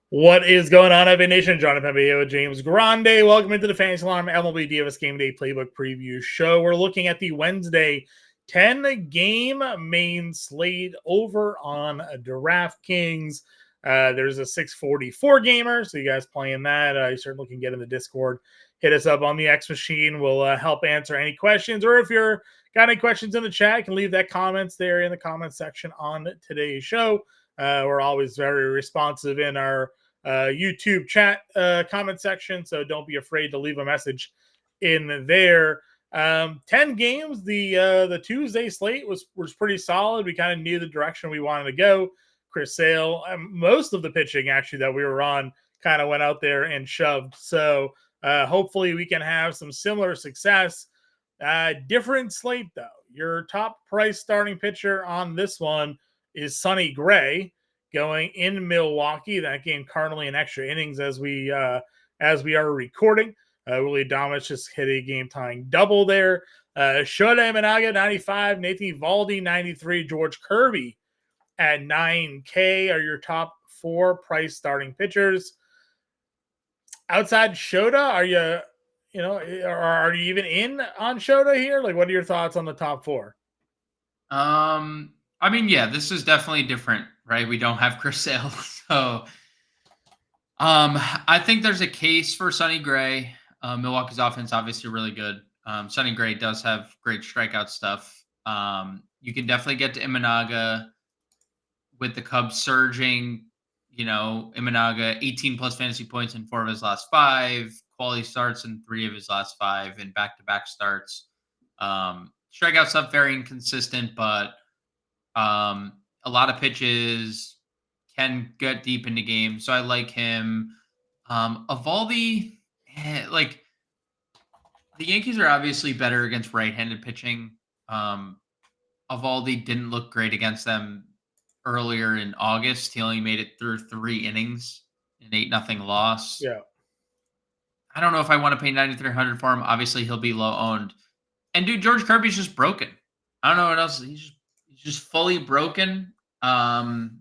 What is going on, Evan Nation? John Impemba here with James Grande. Welcome into the Fantasy Alarm MLB DFS Game Day Playbook Preview Show. We're looking at the Wednesday 10-game main slate over on DraftKings. There's a 644 gamer, so you guys playing that, you certainly can get in the Discord. Hit us up on the X machine. We'll help answer any questions, or if you're got any questions in the chat, you can leave that comments there in the comments section on today's show. We're always very responsive in our YouTube chat comment section, so don't be afraid to leave a message in there. 10 games. The Tuesday slate was pretty solid. We kind of knew the direction we wanted to go. Chris Sale, most of the pitching actually that we were on kind of went out there and shoved. So hopefully we can have some similar success. Different slate though. Your top price starting pitcher on this one is Sonny Gray, going in Milwaukee. That game currently in extra innings as we are recording. Willie Adames just hit a game-tying double there. Shota Imanaga, 95. Nathan Eovaldi, 93. George Kirby at 9K are your top four price starting pitchers. Outside Shota, are you even in on Shota here? Like, what are your thoughts on the top four? I mean, yeah, this is definitely different, right? We don't have Chris Sale. So I think there's a case for Sonny Gray. Milwaukee's offense obviously really good. Sonny Gray does have great strikeout stuff. You can definitely get to Imanaga with the Cubs surging. Imanaga, 18 plus fantasy points in 4 of his last 5, quality starts in 3 of his last 5, and back-to-back starts. Strikeout stuff very inconsistent, but a lot of pitches can get deep into games, so I like him. Eovaldi, like the Yankees are obviously better against right-handed pitching. Eovaldi didn't look great against them earlier in August. He only made it through 3 innings, an 8-0 loss. Yeah, I don't know if I want to pay 9,300 for him. Obviously, he'll be low owned. And dude, George Kirby's just broken. I don't know what else. He's just fully broken. And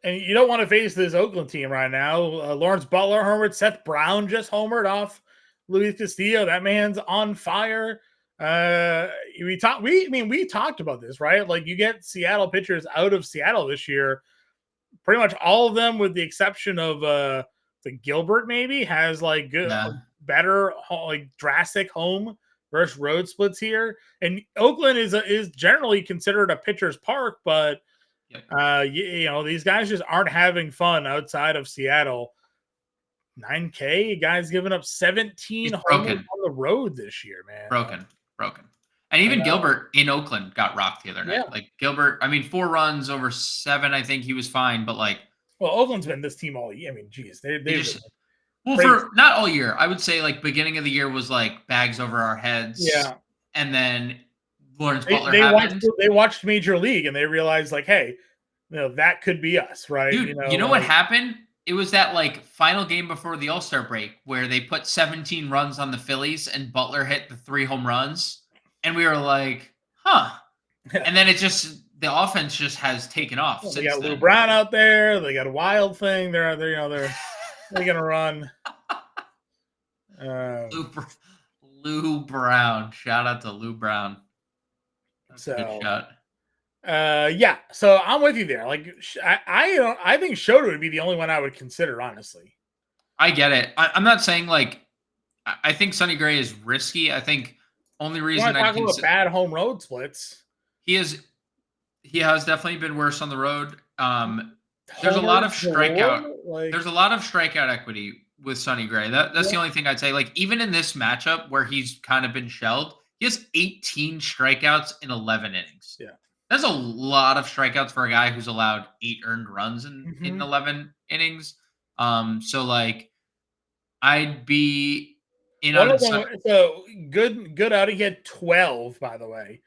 you don't want to face this Oakland team right now. Lawrence Butler homered. Seth Brown just homered off Luis Castillo. That man's on fire. We talked about this, right? Like, you get Seattle pitchers out of Seattle this year. Pretty much all of them, with the exception of the Gilbert, maybe has like good, better, like drastic home versus road splits here. And Oakland is generally considered a pitcher's park, but these guys just aren't having fun outside of Seattle. 9K, guys giving up 17 homers on the road this year, man. Broken. And even Gilbert in Oakland got rocked the other night. Yeah. Like Gilbert, 4 runs over 7. I think he was fine, but Oakland's been this team all year. I mean, geez, they just for not all year. I would say beginning of the year was bags over our heads. Yeah. And then Lawrence Butler they watched Major League and they realized, hey, that could be us, right? Dude, you know what happened? It was that final game before the All-Star break where they put 17 runs on the Phillies and Butler hit the 3 home runs. And we were like, huh. And then the offense just has taken off. They got Lou Brown out there. They got a Wild thing. They're gonna run. Lou Brown. Shout out to Lou Brown. That's a good shot. Yeah. So I'm with you there. I think Shota would be the only one I would consider, honestly. I get it. I'm not saying I think Sonny Gray is risky. I think only reason I talk about bad home road splits. He has definitely been worse on the road. There's a lot of strikeout. There's a lot of strikeout equity with Sonny Gray. That's the only thing I'd say. Even in this matchup where he's kind of been shelled, he has 18 strikeouts in 11 innings. Yeah. That's a lot of strikeouts for a guy who's allowed 8 earned runs in 11 innings. I'd be in on so good out. He had 12, by the way,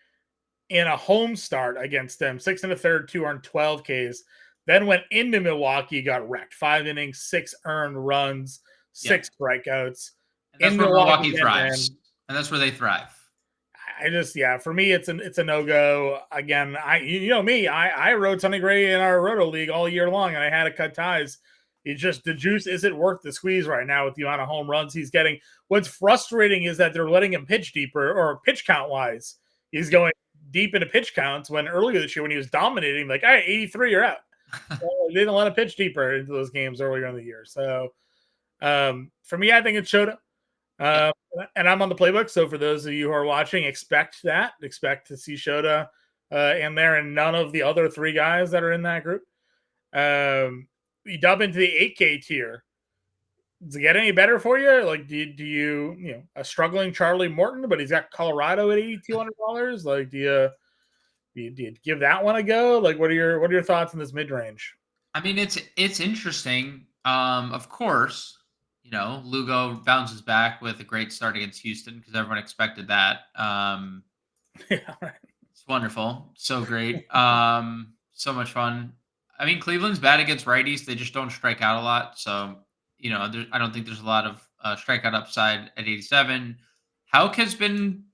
in a home start against them. 6 1/3, 2 earned, 12 Ks. Then went into Milwaukee, got wrecked. 5 innings, 6 earned runs, 6 strikeouts. And that's where Milwaukee thrives. And that's where they thrive. For me, it's a no-go. Again, I rode Sonny Gray in our Roto League all year long, and I had to cut ties. It's just the juice isn't worth the squeeze right now with the amount of home runs he's getting. What's frustrating is that they're letting him pitch deeper, or pitch count wise. He's going deep into pitch counts when earlier this year when he was dominating, like, all right, 83, you're out. Well, they didn't let him pitch deeper into those games earlier in the year. So for me, I think it's Shota. And I'm on the playbook. So for those of you who are watching, expect to see Shota in there and none of the other three guys that are in that group. You dub into the 8K tier. Does it get any better for you? Like, do you a struggling Charlie Morton, but he's got Colorado at $8,200? Like, do you give that one a go? Like, what are your thoughts in this mid range? I mean, it's interesting. Of course, Lugo bounces back with a great start against Houston because everyone expected that. Yeah, right. It's wonderful, so great, so much fun. I mean, Cleveland's bad against righties; they just don't strike out a lot. So, I don't think there's a lot of strikeout upside at 87. Hauk has been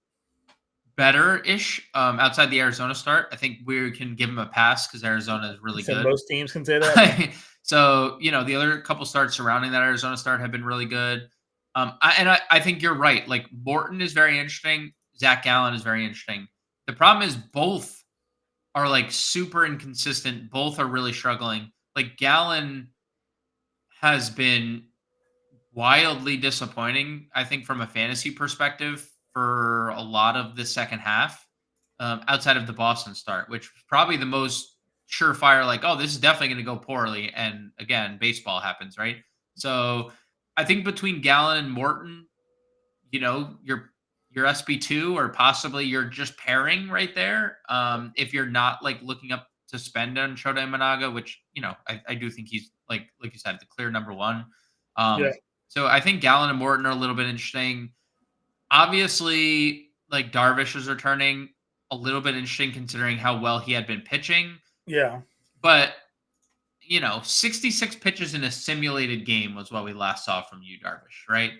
better-ish outside the Arizona start. I think we can give him a pass because Arizona is really good. Most teams can say that. So, the other couple starts surrounding that Arizona start have been really good. I think you're right. Like, Morton is very interesting. Zach Gallen is very interesting. The problem is both are like super inconsistent. Both are really struggling. Like, Gallen has been wildly disappointing, I think, from a fantasy perspective for a lot of the second half, outside of the Boston start, which was probably the most surefire, like, oh, this is definitely going to go poorly. And again, baseball happens, right? So I think between Gallen and Morton, your SB2 or possibly you're just pairing right there. If you're not like looking up to spend on Shota Imanaga, which, I do think he's like you said, the clear number one. Yeah. So I think Gallen and Morton are a little bit interesting. Obviously, like Darvish is returning, a little bit interesting considering how well he had been pitching. Yeah. But 66 pitches in a simulated game was what we last saw from you, Darvish, right?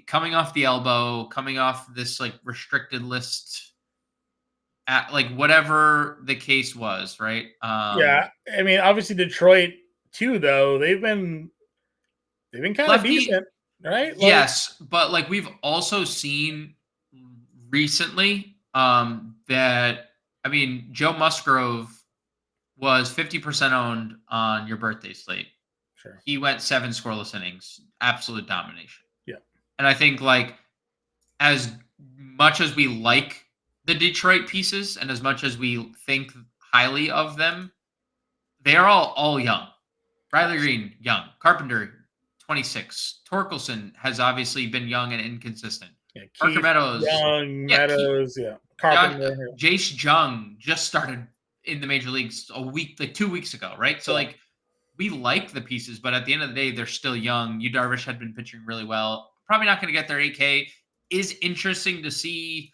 Coming off the elbow, coming off this like restricted list, at like whatever the case was, right? Yeah. I mean, obviously Detroit too, though. They've been kind of decent, right? Yes, but like we've also seen recently that I mean Joe Musgrove was 50% owned on your birthday slate. Sure. He went 7 scoreless innings, absolute domination. Yeah. And I think like as much as we like the Detroit pieces and as much as we think highly of them, they are all young. Riley Green, young. Carpenter, 26. Torkelson has obviously been young and inconsistent. Yeah, Parker Meadows. Young, Meadows, Carpenter. Jace Jung just started in the major leagues 2 weeks ago, right? So like we like the pieces, but at the end of the day, they're still young. Yu Darvish had been pitching really well. Probably not going to get their 8K. Is interesting to see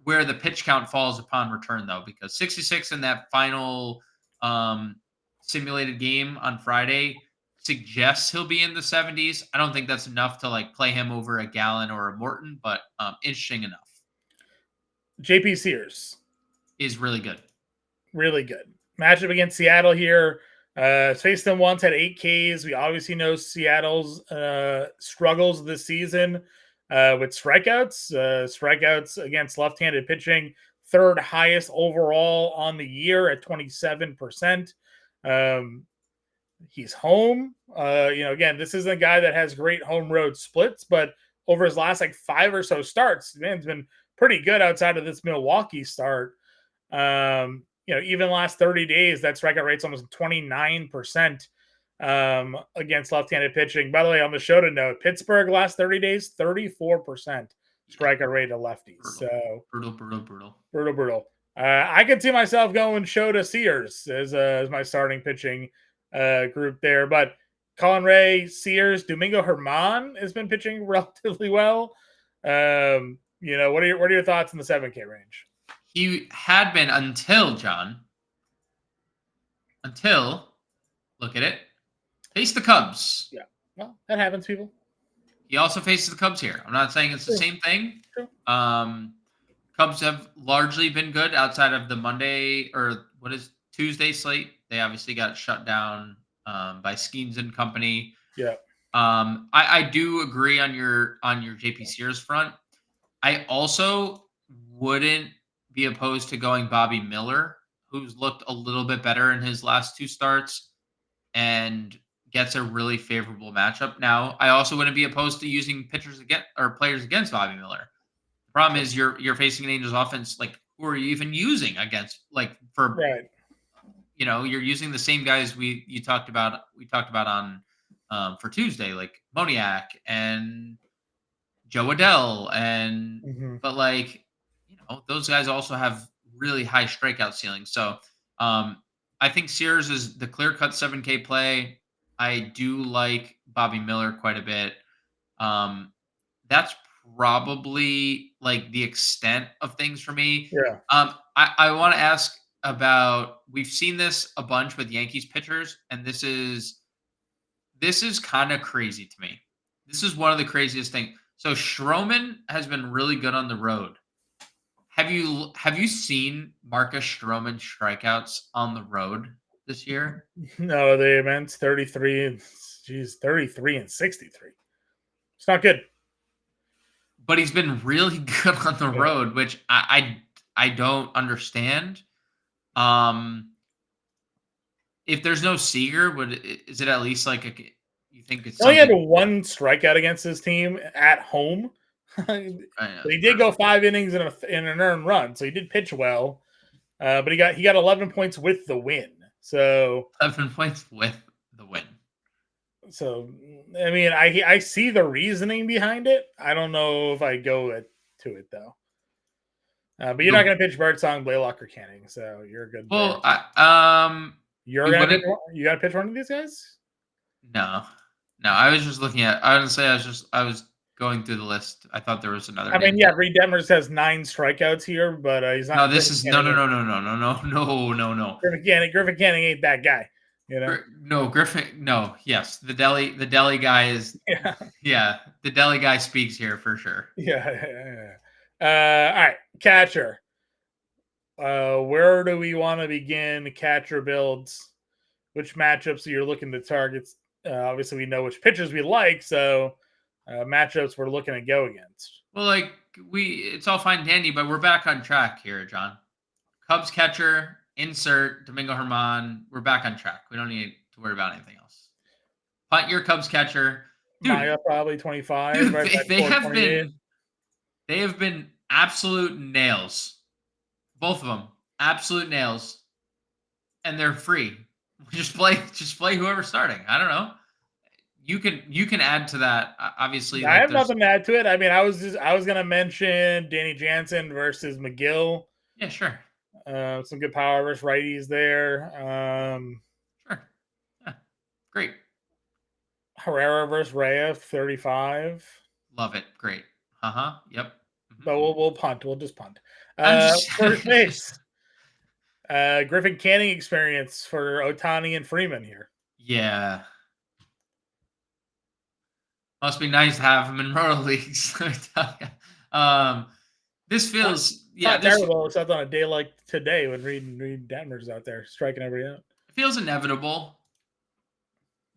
where the pitch count falls upon return, though, because 66 in that final simulated game on Friday suggests he'll be in the 70s. I don't think that's enough to like play him over a Gallen or a Morton, but interesting enough. JP Sears is really good. Really good. Matchup against Seattle here. Faced them once, had 8 Ks. We obviously know Seattle's struggles this season with strikeouts. Strikeouts against left-handed pitching, third highest overall on the year at 27%. He's home. Again, this isn't a guy that has great home road splits, but over his last like 5 or so starts, man's been pretty good outside of this Milwaukee start. Even last 30 days, that strikeout rate's almost 29% against left-handed pitching. By the way, on the show to note, Pittsburgh last 30 days, 34% strikeout rate of lefties. Brutal. I could see myself going Shota Sears as my starting pitching group there, but Colin Ray, Sears, Domingo Germán has been pitching relatively well. What are your thoughts in the 7K range? He had been until look at it, face the Cubs. Yeah, well, that happens, people. He also faces the Cubs here. I'm not saying it's the same thing. True. Cubs have largely been good outside of the Monday or what is Tuesday slate. They obviously got shut down by Schemes and Company. Yeah. I do agree on your JP Sears front. I also wouldn't be opposed to going Bobby Miller, who's looked a little bit better in his last 2 starts and gets a really favorable matchup. Now, I also wouldn't be opposed to using pitchers against or players against Bobby Miller. The problem is you're facing an Angels offense, like, who are you even using against? Like, for Right. you're using the same guys we talked about on for Tuesday, like Moniak and Joe Adell, and Mm-hmm. but like, those guys also have really high strikeout ceilings. So I think Sears is the clear cut 7K play. I do like Bobby Miller quite a bit. Um, that's probably like the extent of things for me. Yeah. I want to ask about, we've seen this a bunch with Yankees pitchers, and this is kind of crazy to me. This is one of the craziest things. So Stroman has been really good on the road. Have you seen Marcus Stroman strikeouts on the road this year? No, the immense 33 and 33 and 63. It's not good. But he's been really good on the Yeah. road, which I don't understand. Um, if there's no Seager, is it at least like you think it's He only had something? one strikeout against his team at home. But he did True. go 5 innings in an earned run, so he did pitch well. But he got 11 points with the win. So 7 points with the win. I mean, I see the reasoning behind it. I don't know if I go to it though. But you're not going to pitch Birdsong, Blaylock, or Canning, so you're good. Well, You're we gonna wouldn't. you got to pitch one of these guys. No, no. I was just looking at. Honestly, I was going through the list. I thought there was another I mean, name. yeah, Reed Detmers has 9 strikeouts here, but he's No, not. this Griffin is no, no, Canning. no, no, no, no, no, no, no, no. Griffin Canning ain't that guy. You know. No, Griffin. No, yes, the deli guy is. Yeah. Yeah, the deli guy speaks here for sure. Yeah. All right, catcher. Where do we want to begin catcher builds? Which matchups you're looking to target? Obviously, we know which pitchers we like, so matchups we're looking to go against. Well, like it's all fine and dandy, but we're back on track here, John. Cubs catcher, insert Domingo Herman. We're back on track. We don't need to worry about anything else. Punt your Cubs catcher, dude. Maya probably 25. Dude, Right, they have been absolute nails. Both of them, absolute nails, and they're free. Just play whoever's starting. I don't know. You can add to that. Obviously, I have nothing to add to it. I mean, I was gonna mention Danny Jansen versus McGill. Yeah, sure. Some good power versus righties there. Sure. Yeah. Great. Herrera versus Reyes, 35. Love it. Great. Yep. Mm-hmm. But we'll punt. We'll just punt. Just, First base. Griffin Canning experience for Ohtani and Freeman here. Yeah. Must be nice to have him in roto leagues. This feels not terrible, except on a day like today when Reed Detmers out there striking everybody out. It feels inevitable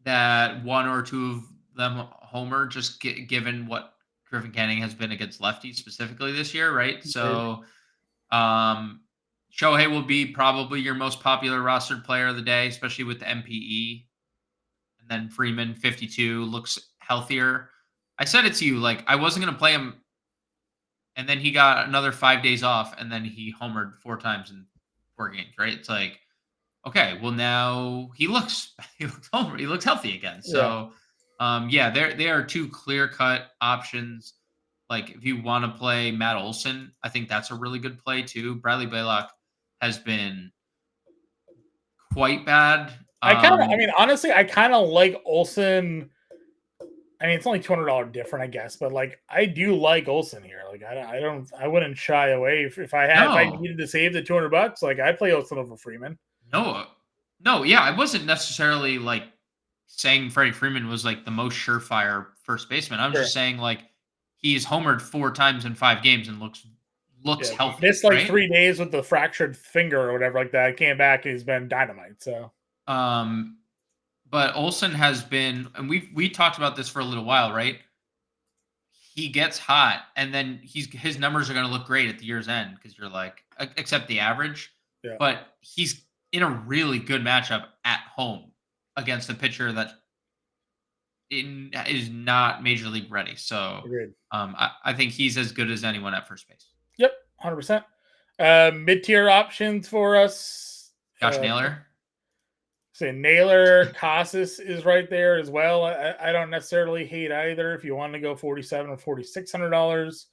that one or two of them homer, just given what Griffin Canning has been against lefties specifically this year, right? Mm-hmm. So Shohei will be probably your most popular rostered player of the day, especially with the MPE. And then Freeman, 52, looks healthier. I said it to you, like, I wasn't going to play him. And then he got another 5 days off, and then he homered 4 times in 4 games, right? It's like, okay, well, now he looks healthy again. So, they are 2 clear-cut options. Like, if you want to play Matt Olson, I think that's a really good play too. Bradley Blaylock has been quite bad. Honestly, I kind of like Olson. I mean, it's only $200 different, I guess, but like, I do like Olson here. Like, I wouldn't shy away if I needed to save the $200. Like, I'd play Olson over Freeman. No, yeah, I wasn't necessarily like saying Freddie Freeman was like the most surefire first baseman. I'm just saying, like, he's homered 4 times in 5 games and looks healthy. Missed 3 days with the fractured finger or whatever like that. Came back and he's been dynamite. So, but But Olsen has been, and we talked about this for a little while, right? He gets hot, and then his numbers are going to look great at the year's end because you're like, except the average. Yeah. But he's in a really good matchup at home against a pitcher that is not major league ready. So Agreed. I think he's as good as anyone at first base. Yep, 100%. Mid-tier options for us. Josh Naylor. Say Naylor, Casas is right there as well. I don't necessarily hate either. If you want to go $4,700 or $4,600,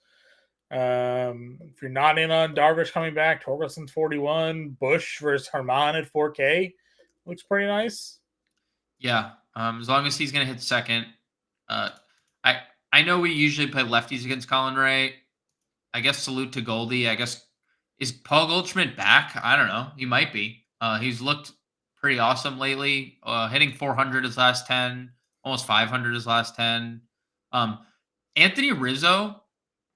if you're not in on Darvish coming back, Torkelson's 41, Bush versus Herman at 4K looks pretty nice. Yeah, as long as he's going to hit second. I know we usually play lefties against Colin Ray. I guess salute to Goldie. I guess is Paul Goldschmidt back? I don't know. He might be. He's looked pretty awesome lately. Hitting 400 his last 10, almost 500 his last 10. Anthony Rizzo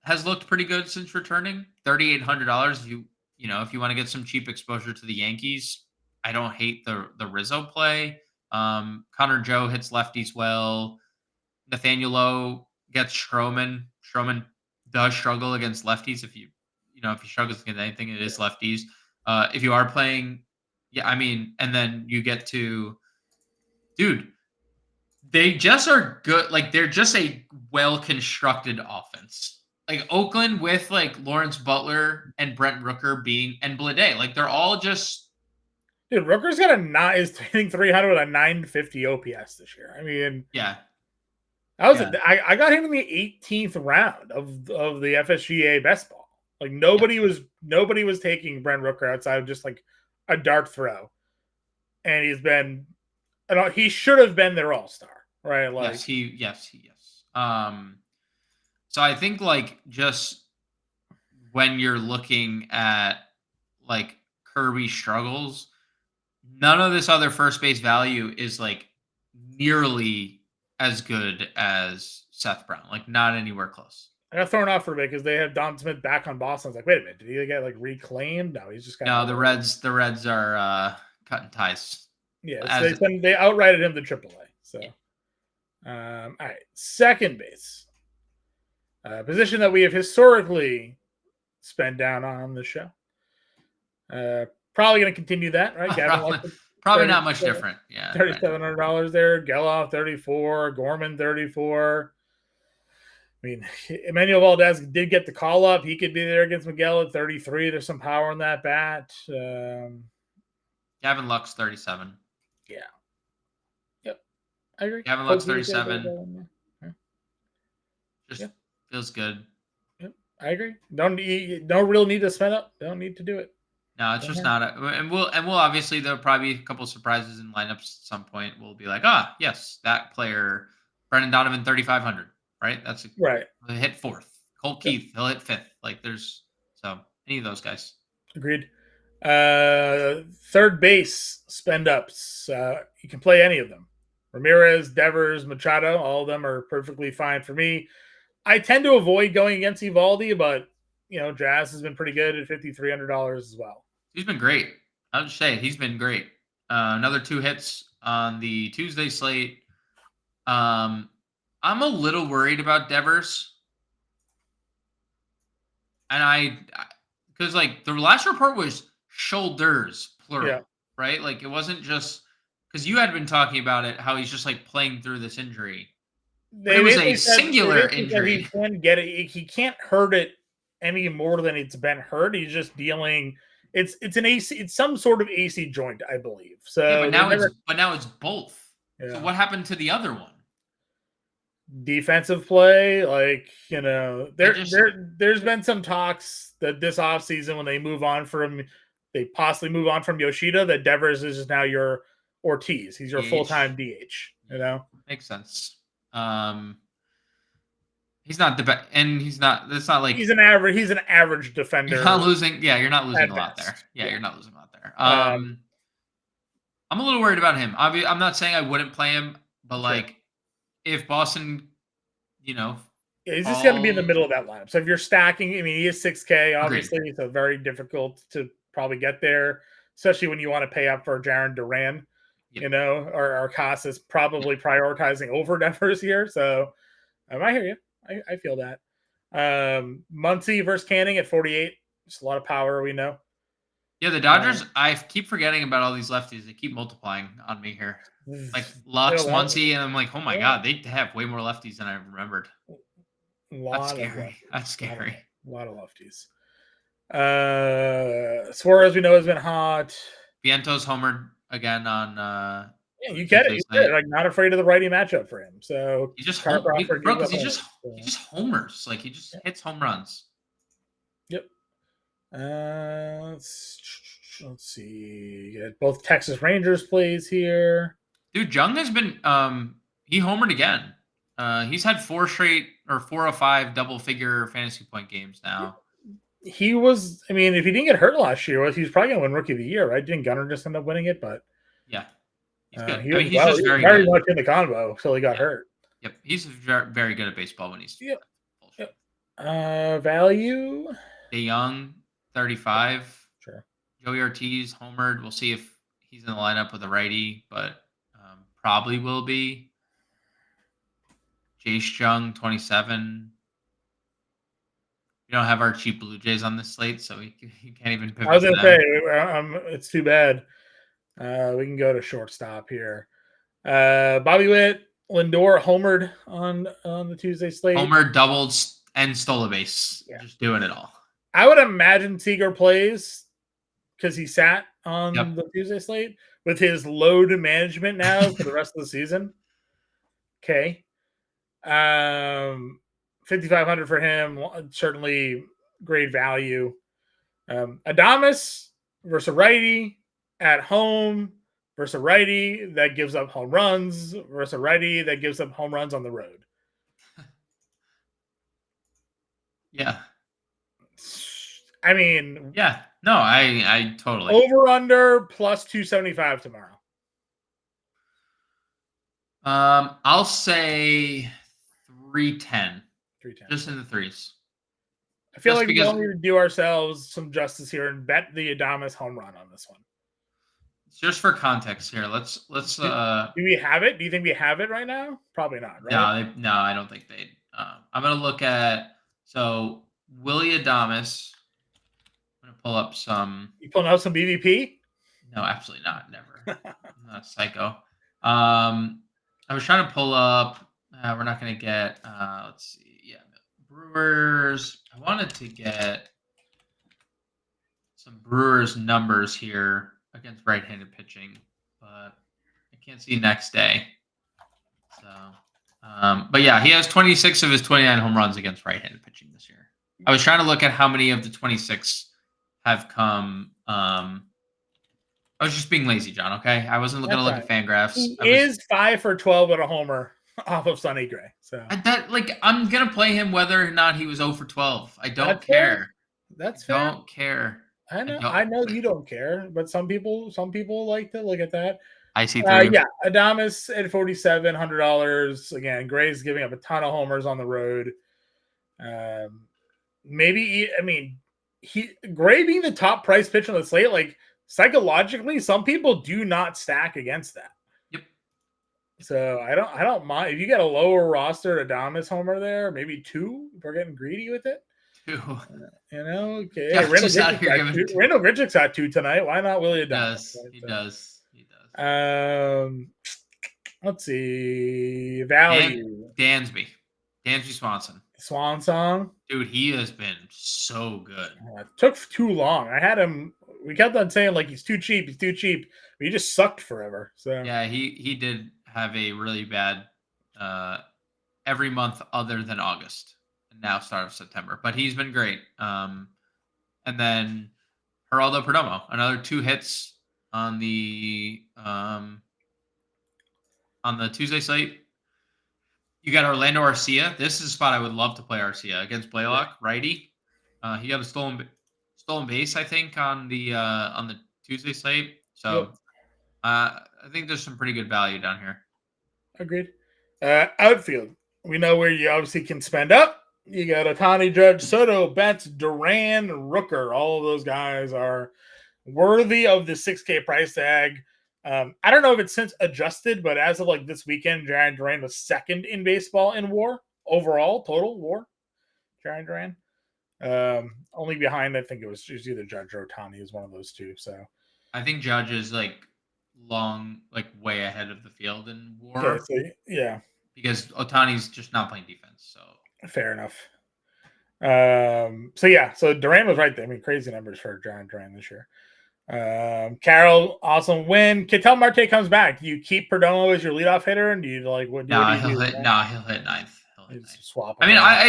has looked pretty good since returning. $3,800. If you want to get some cheap exposure to the Yankees, I don't hate the Rizzo play. Connor Joe hits lefties well. Nathaniel Lowe gets Stroman. Stroman does struggle against lefties. If he struggles against anything, it is lefties. If you are playing, and then you get to, dude, they just are good. Like, they're just a well-constructed offense. Like, Oakland with, like, Lawrence Butler and Brent Rooker and Blade. Like, they're all just... Dude, Rooker's got is hitting 300 with a 950 OPS this year. I mean... Yeah. I got him in the 18th round of the FSGA best ball. Like, nobody was taking Brent Rooker outside of just, like, a dart throw. And he should have been their all-star. Right. Like, yes. So I think, like, just when you're looking at, like, Kirby struggles, none of this other first base value is, like, nearly as good as Seth Brown. Like, not anywhere close. I got thrown off for a bit because they have Don Smith back on Boston. I was like, wait a minute, did he get, like, reclaimed? No, he's just No, the Reds are cutting ties. Yeah, so they outrighted him to AAA. So, all right, second base, position that we have historically spent down on the show. Probably going to continue that, right? Probably not much different. Yeah, $3,700 there. Geloff 34, Gorman 34. I mean, Emmanuel Valdez did get the call up. He could be there against Miguel at 33. There's some power in that bat. Gavin Lux 37. Yeah. Yep. I agree. Gavin Lux 37. Feels good. Yep. I agree. No real need to spend up. Don't need to do it. No, it's just not. And we'll obviously, there'll probably be a couple surprises in lineups at some point. We'll be like, yes, that player, Brendan Donovan 3,500. Right. That's right. Hit fourth. Colt Keith, he'll hit fifth. Like, any of those guys. Agreed. Third base spend ups. You can play any of them. Ramirez, Devers, Machado, all of them are perfectly fine for me. I tend to avoid going against Eovaldi, but Jazz has been pretty good at $5,300 as well. He's been great. I'll just say he's been great. Another 2 hits on the Tuesday slate. I'm a little worried about Devers. And because, like, the last report was shoulders, plural, right? Like, it wasn't just because you had been talking about it, how he's just, like, playing through this injury. It was a singular injury. He can get it. He can't hurt it any more than it's been hurt. He's just dealing. It's an AC. It's some sort of AC joint, I believe. So, but now it's both. Yeah. So what happened to the other one? Defensive play, like, there's been some talks that this offseason when they possibly move on from Yoshida, that Devers is just now your Ortiz. He's your full-time DH. Makes sense. He's not the best, and he's not. It's not like he's an average defender. You're not losing. Yeah, you're not losing a lot there. Yeah, you're not losing a lot there. I'm a little worried about him. I'm not saying I wouldn't play him, but like, if Boston, he's just going to be in the middle of that lineup. So if you're stacking, I mean, he is 6K, obviously, so very difficult to probably get there, especially when you want to pay up for Jarren Duran. You know, our cost is probably prioritizing over Devers here. So I hear you. I feel that. Muncy versus Canning at 48. Just a lot of power, we know. Yeah, the Dodgers, I keep forgetting about all these lefties. They keep multiplying on me here. Like Lux, Muncy, and I'm like, oh my God, they have way more lefties than I remembered. That's scary. That's scary. A lot of lefties. Suarez, we know, has been hot. Vientos homered again on yeah, you get it. Like, not afraid of the righty matchup for him. So he just because he just homers. Like he just hits home runs. Yep. Let's see. Both Texas Rangers plays here. Dude, Jung has been he homered again. He's had 4 or 5 double-figure fantasy point games now. He was, I mean, if he didn't get hurt last year, he was probably going to win Rookie of the Year, right? Didn't Gunnar just end up winning it? But yeah, he's good. He's just very much in the combo until he got hurt. Yep, he's very, very good at baseball when he's value. DeYoung, 35. Sure. Joey Ortiz homered. We'll see if he's in the lineup with a righty, but probably will be. Jace Jung, 27. We don't have our cheap Blue Jays on this slate, so he can't even pivot. I was going to say, it's too bad. We can go to shortstop here. Bobby Witt, Lindor homered on the Tuesday slate. Homered, doubled, and stole a base. Yeah. Just doing it all. I would imagine Seager plays because he sat on the Tuesday slate with his load management now for the rest of the season. Okay. 5,500 for him, certainly great value. Adames versus a righty at home versus a righty that gives up home runs versus a righty that gives up home runs on the road. Yeah. I mean, yeah. No, I totally. Over under plus 275 tomorrow. I'll say 310. 310. Just in the threes. I feel like we don't need to do ourselves some justice here and bet the Adames home run on this one. Just for context here, let's. Do we have it? Do you think we have it right now? Probably not. Right? No, I don't think they. I'm gonna look at Willie Adames. I'm gonna pull up some. You pulling out some BVP? No, absolutely not. Never. I'm not a psycho. I was trying to pull up. We're not gonna get. Let's see. Yeah, Brewers. I wanted to get some Brewers numbers here against right-handed pitching, but I can't see next day. So, but yeah, he has 26 of his 29 home runs against right-handed pitching this year. I was trying to look at how many of the 26 have come. I was just being lazy, John. Okay, I wasn't going to look at Fangraphs. He is 5 for 12 at a homer off of Sonny Gray. So I'm gonna play him whether or not he was 0 for 12. I don't care. That's fair. I don't care. I know you don't care, but some people like to look at that. I see through. Yeah, Adames at $4,700. Again, Gray's giving up a ton of homers on the road. Gray being the top price pitcher on the slate, like psychologically, some people do not stack against that. Yep. So I don't mind if you get a lower roster Adames homer there, maybe 2 if we're getting greedy with it. 2. Okay. Yeah, Randall Grichuk's got 2 tonight. Why not Willie Adames? He does. Let's see. Value. Dansby Swanson. Swan Song. Dude, he has been so good. It took too long. I had him. We kept on saying like he's too cheap. But he just sucked forever. So yeah, he did have a really bad every month other than August. Now start of September, but he's been great. And then Geraldo Perdomo, another 2 hits on the Tuesday slate. You got Orlando Arcia. This is a spot I would love to play Arcia against Blaylock, righty. He got a stolen base, I think, on the Tuesday slate. So I think there's some pretty good value down here. Agreed. Outfield. We know where you obviously can spend up. You got Ohtani, Judge, Soto, Betts, Duran, Rooker. All of those guys are worthy of the $6K price tag. I don't know if it's since adjusted, but as of like this weekend, Jarren Duran was second in baseball in WAR overall total WAR. Jarren Duran, only behind I think it was either Judge or Ohtani is one of those two. So I think Judge is like way ahead of the field in WAR. Okay, so yeah, because Otani's just not playing defense. So fair enough. So Duran was right there. I mean, crazy numbers for Jarren Duran this year. Carroll, awesome win. Ketel Marte comes back. Do you keep Perdomo as your leadoff hitter, and do you like what? No, what do you he'll do? hit. No, he'll hit ninth. Swap. I mean, I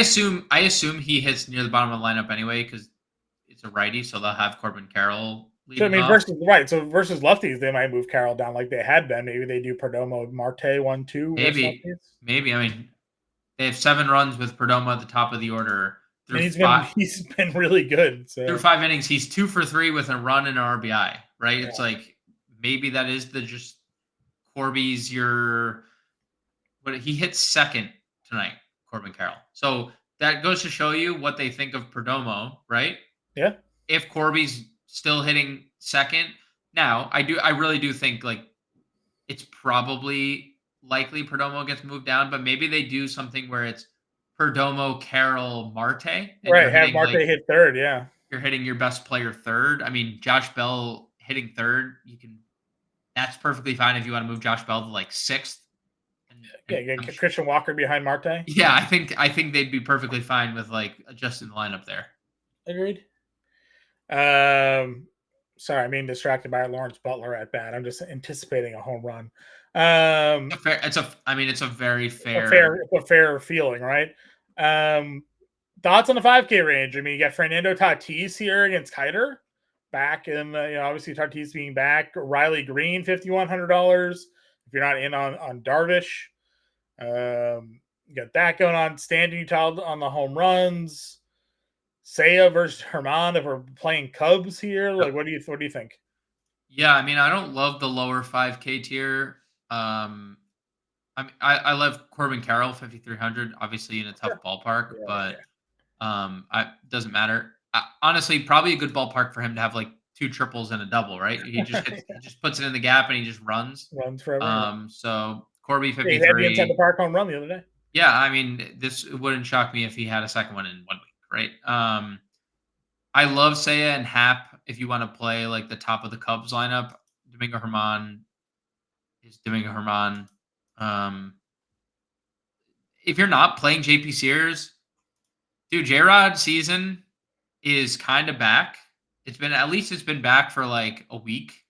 assume he hits near the bottom of the lineup anyway because it's a righty, so they'll have Corbin Carroll leading So I mean, off. versus lefties, they might move Carroll down like they had been. Maybe they do Perdomo, Marte 1-2. Maybe. I mean, they have 7 runs with Perdomo at the top of the order. And he's been really good. So. Through 5 innings, he's 2 for 3 with a run and an RBI. Right? Yeah. It's like maybe that is just Corby's but he hit second tonight, Corbin Carroll. So that goes to show you what they think of Perdomo, right? Yeah. If Corby's still hitting second, now I really do think like it's probably likely Perdomo gets moved down, but maybe they do something where it's Perdomo, Carroll, Marte. Right, have Marte hit third, yeah. You're hitting your best player third. I mean, Josh Bell hitting third, that's perfectly fine if you want to move Josh Bell to like 6th. Get Christian Walker behind Marte. Yeah, I think they'd be perfectly fine with like adjusting the lineup there. Agreed. Sorry, I'm being distracted by Lawrence Butler at bat. I'm just anticipating a home run. It's a very fair feeling, right? Thoughts on the 5K range? I mean, you got Fernando Tatis here against Kiter, back in obviously Tatis being back. Riley Green, $5,100. If you're not in on Darvish, you got that going on. Standing Utah on the home runs. Seiya versus Herman if we're playing Cubs here. Like, what do you think? Yeah, I mean, I don't love the lower 5K tier. I love Corbin Carroll 5,300, obviously in a tough ballpark, but doesn't matter. Honestly, probably a good ballpark for him to have like 2 triples and a double, right? He just puts it in the gap and he just runs forever. So Corby 53. He had the inside the park home run the other day. Yeah, I mean, this wouldn't shock me if he had a second one in 1 week. Right. I love Seiya and Hap if you want to play like the top of the Cubs lineup. Domingo Herman is Domingo Herman. If you're not playing JP Sears, dude, J-Rod season is kind of back. It's been back for like a week.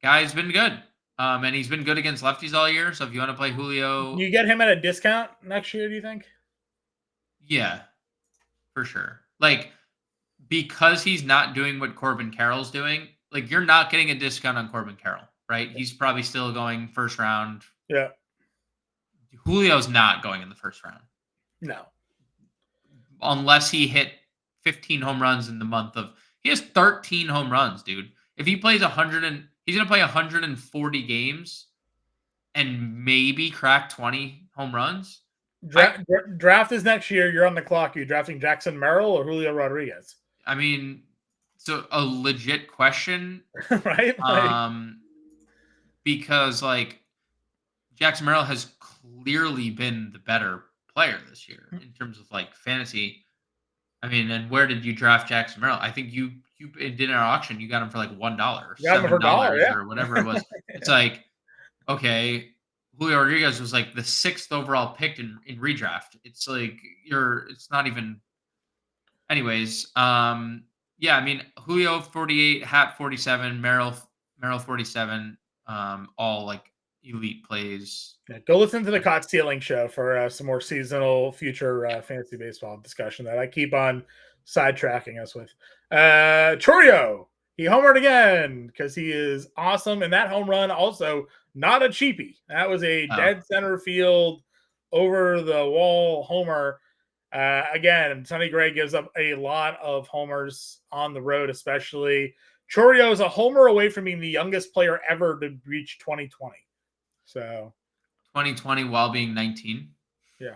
Guy's been good. And he's been good against lefties all year. So if you want to play Julio, you get him at a discount next year, do you think? Yeah, for sure. Like, because he's not doing what Corbin Carroll's doing, like you're not getting a discount on Corbin Carroll, right? He's probably still going first round. Yeah. Julio's not going in the first round. No. Unless he hit 15 home runs in the month of... He has 13 home runs, dude. If he plays he's going to play 140 games and maybe crack 20 home runs. Draft is next year. You're on the clock. Are you drafting Jackson Merrill or Julio Rodriguez? I mean, so a legit question, right? Because like Jackson Merrill has clearly been the better player this year in terms of like fantasy. I mean, and where did you draft Jackson Merrill? I think you did an auction. You got him for like $1 or $7 or whatever it was. It's like, okay. Julio Rodriguez was like the 6th overall pick in redraft. It's like it's not even. Anyways, yeah, I mean Julio 48, Hap 47, Merrill 47, all like elite plays. Yeah, go listen to the Caught Stealing show for some more seasonal future fantasy baseball discussion that I keep on sidetracking us with. Chorio, he homered again because he is awesome, and that home run also. Not a cheapie. That was a dead center field, over the wall homer. Again, Sonny Gray gives up a lot of homers on the road, especially. Chorio is a homer away from being the youngest player ever to reach 2020. So 2020 while being 19. Yeah.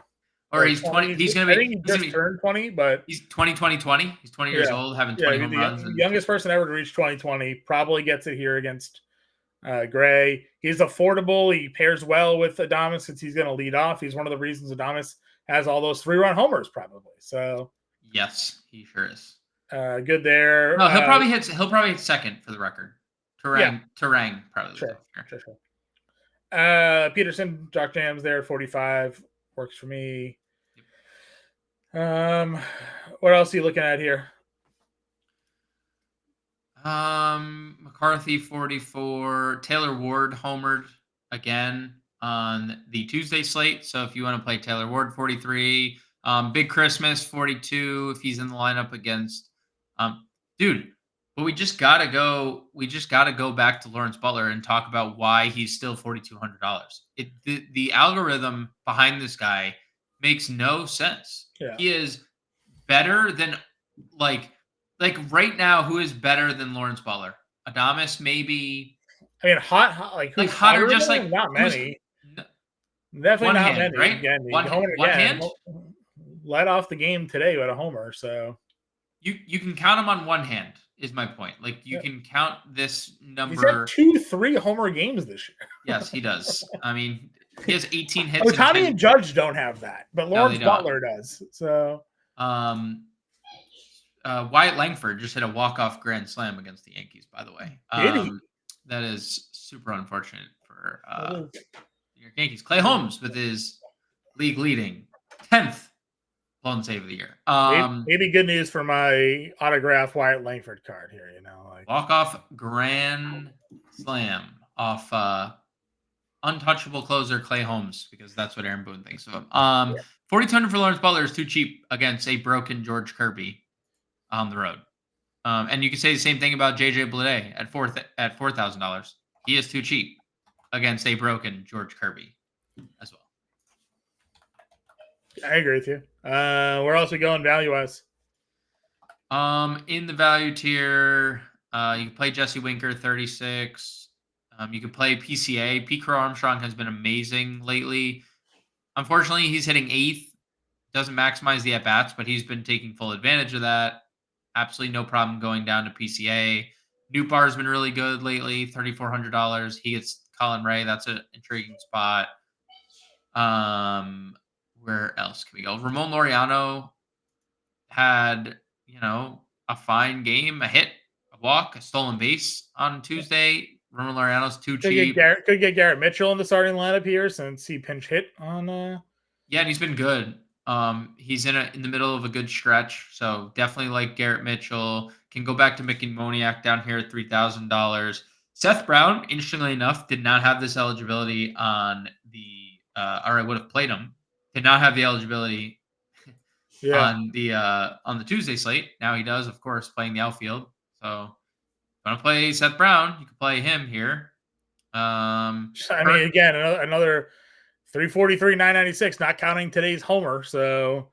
Or he's 20. He's going to be. I think he just turned 20, but he's 2020. He's 20 years old, having 20 home runs. The youngest person ever to reach 2020 probably gets it here against Gray. He's affordable. He pairs well with Adames since he's going to lead off. He's one of the reasons Adames has all those 3-run homers, probably. So yes, he sure is. Good there. No, he'll probably hit second for the record. Terang probably. Sure. Peterson, Jock Jams there, 45 works for me. What else are you looking at here? McCarthy 44. Taylor Ward homered again on the Tuesday slate. So if you want to play Taylor Ward 43, Big Christmas 42 if he's in the lineup against dude. But we just gotta go back to Lawrence Butler and talk about why he's still $4,200. The algorithm behind this guy makes no sense. Yeah. He is better than like right now, who is better than Lawrence Butler? Adames, maybe. I mean, hot like who's hotter, just like not many. Definitely not many. Right? Again, one hand. Let off the game today with a homer. So you can count him on one hand. Is my point. Like you can count this number. He's had 2-3 homer games this year. Yes, he does. I mean, he has 18 hits. Ohtani and Judge don't have that, but Lawrence Butler does. So Wyatt Langford just hit a walk-off grand slam against the Yankees, by the way. Did he? That is super unfortunate for New York Yankees. Clay Holmes with his league-leading 10th blown save of the year. Maybe good news for my autograph Wyatt Langford card here, walk-off grand slam off untouchable closer Clay Holmes, because that's what Aaron Boone thinks of him. 4,200 for Lawrence Butler is too cheap against a broken George Kirby on the road. And you can say the same thing about JJ Bleday at $4,000. He is too cheap against a broken George Kirby as well. I agree with you. Where else are we going value-wise? In the value tier, you can play Jesse Winker, 36. You can play PCA. Pete Crow Armstrong has been amazing lately. Unfortunately, he's hitting 8th. Doesn't maximize the at-bats, but he's been taking full advantage of that. Absolutely no problem going down to PCA. Newbar has been really good lately, $3,400. He gets Colin Ray. That's an intriguing spot. Where else can we go? Ramon Laureano had, a fine game, a hit, a walk, a stolen base on Tuesday. Ramon Laureano's too cheap. Could get Garrett Mitchell in the starting lineup here since he pinch hit on. Yeah, and he's been good. He's in the middle of a good stretch, so definitely like Garrett Mitchell. Can go back to Mickey Moniak down here at $3,000. Seth Brown, interestingly enough, did not have this eligibility on the. Or I would have played him. Did not have the eligibility on the Tuesday slate. Now he does, of course, playing the outfield. So, if you want to play Seth Brown, you can play him here. Again, another 343, 996, not counting today's homer. So,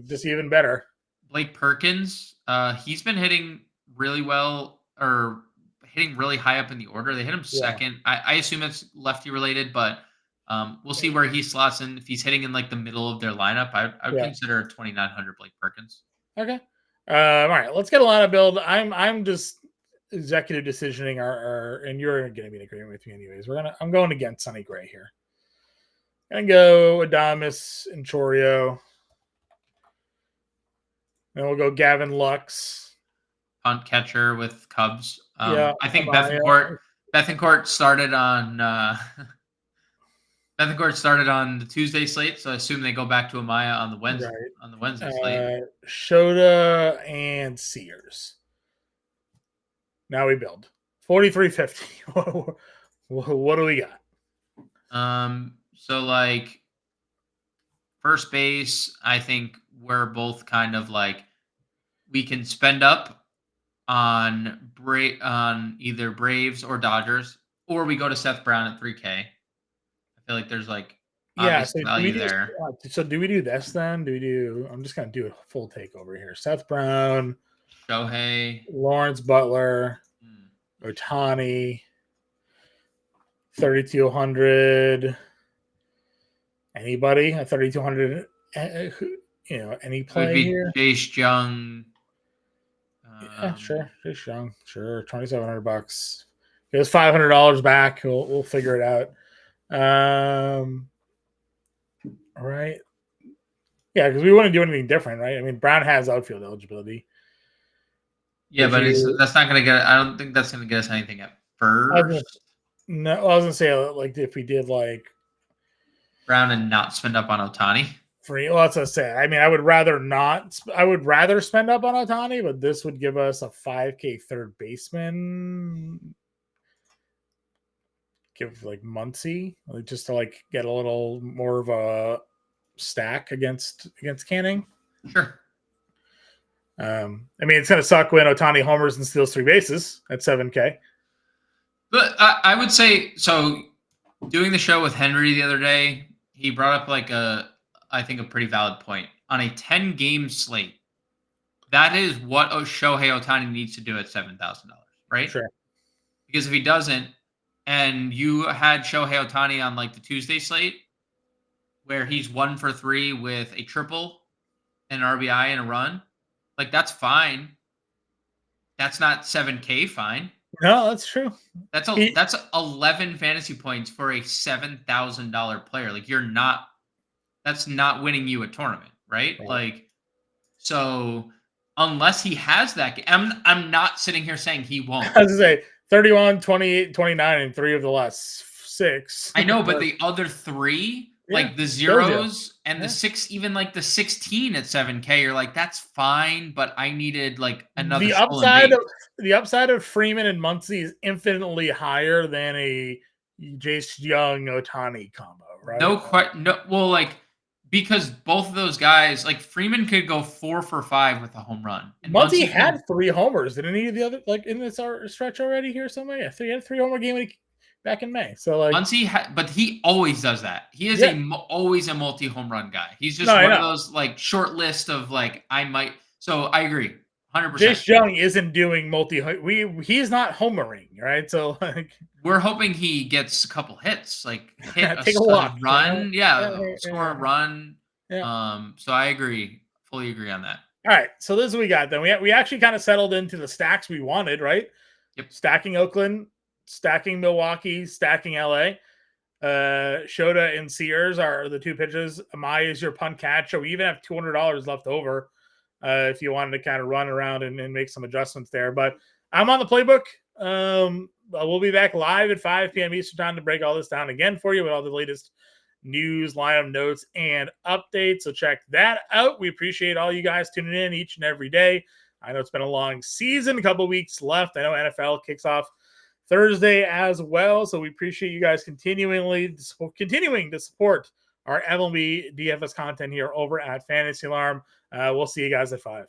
just even better. Blake Perkins, he's been hitting really well, or hitting really high up in the order. They hit him second. I assume it's lefty related, but we'll see where he slots in. If he's hitting in like the middle of their lineup, I would consider 2,900 Blake Perkins. Okay. All right, let's get a lineup build. I'm just executive decisioning and you're going to be in agreement with me anyways. I'm going against Sonny Gray here. I'm going to go Adames and Chorio. Then we'll go Gavin Lux. Punt catcher with Cubs. I think Bethancourt started on the Tuesday slate, so I assume they go back to Amaya on the Wednesday slate. Shota and Sears. Now we build 4,350. What do we got? So like first base, I think we're both kind of like we can spend up on either Braves or Dodgers, or we go to Seth Brown at 3K. I feel like there's like obvious value there. So do we do this then? I'm just gonna do a full takeover here. Seth Brown, Shohei, Lawrence Butler, Ohtani, 3,200. Anybody at 3,200? Any play here? Chase Young. Sure. Chase Young. Sure. $2,700. It was $500 back. We'll figure it out. All right. Yeah, because we wouldn't do anything different, right? I mean, Brown has outfield eligibility. Yeah, but that's not going to get. I don't think that's going to get us anything at first. No, I was going to say like if we did like Brown and not spend up on Ohtani. Free. Well, that's what I say. I mean, I would rather not. I would rather spend up on Ohtani, but this would give us a 5K third baseman. Give like Muncy just to like get a little more of a stack against Canning. Sure. I mean, it's gonna suck when Ohtani homers and steals 3 bases at 7K. But I would say so. Doing the show with Henry the other day, he brought up like I think a pretty valid point on a 10-game slate. That is what Shohei Ohtani needs to do at $7,000, right? Sure. Because if he doesn't, and you had Shohei Ohtani on like the Tuesday slate, where he's 1 for 3 with a triple, an RBI, and a run, like that's fine. That's not 7K fine. No, that's true. That's 11 fantasy points for a $7,000 player. Like that's not winning you a tournament, right? Like, so unless he has that, I'm not sitting here saying he won't. I was gonna say 31, 28, 29, and 3 of the last 6. I know, but the other 3, like the zeros and the 6, even like the 16 at 7K, you're like, that's fine, but I needed like another. The upside of Freeman and Muncy is infinitely higher than a Jace Young Ohtani combo, right? No, well, like because both of those guys, like Freeman could go 4 for 5 with a home run. And Muncy had 3 homers. Didn't he? The other like in this stretch already here somewhere? Yeah, he had a 3 homer game back in May. So like Muncy but he always does that. He is always a multi-home run guy. He's just one of those like short list of like I might. So I agree. 100%. Jace Young isn't doing he's not homering, right? So like we're hoping he gets a couple hits, like take a walk, run, score a run. Yeah. So I agree, fully agree on that. All right, so this is what we got then. We actually kind of settled into the stacks we wanted, right? Yep. Stacking Oakland, stacking Milwaukee, stacking LA. Shota and Sears are the 2 pitches. Amaya is your punt catch. So we even have $200 left over. If you wanted to kind of run around and make some adjustments there. But I'm on the playbook. We'll be back live at 5 p.m. Eastern time to break all this down again for you with all the latest news, lineup notes, and updates. So check that out. We appreciate all you guys tuning in each and every day. I know it's been a long season, a couple weeks left. I know NFL kicks off Thursday as well. So we appreciate you guys continuing to support our MLB DFS content here over at Fantasy Alarm. We'll see you guys at 5.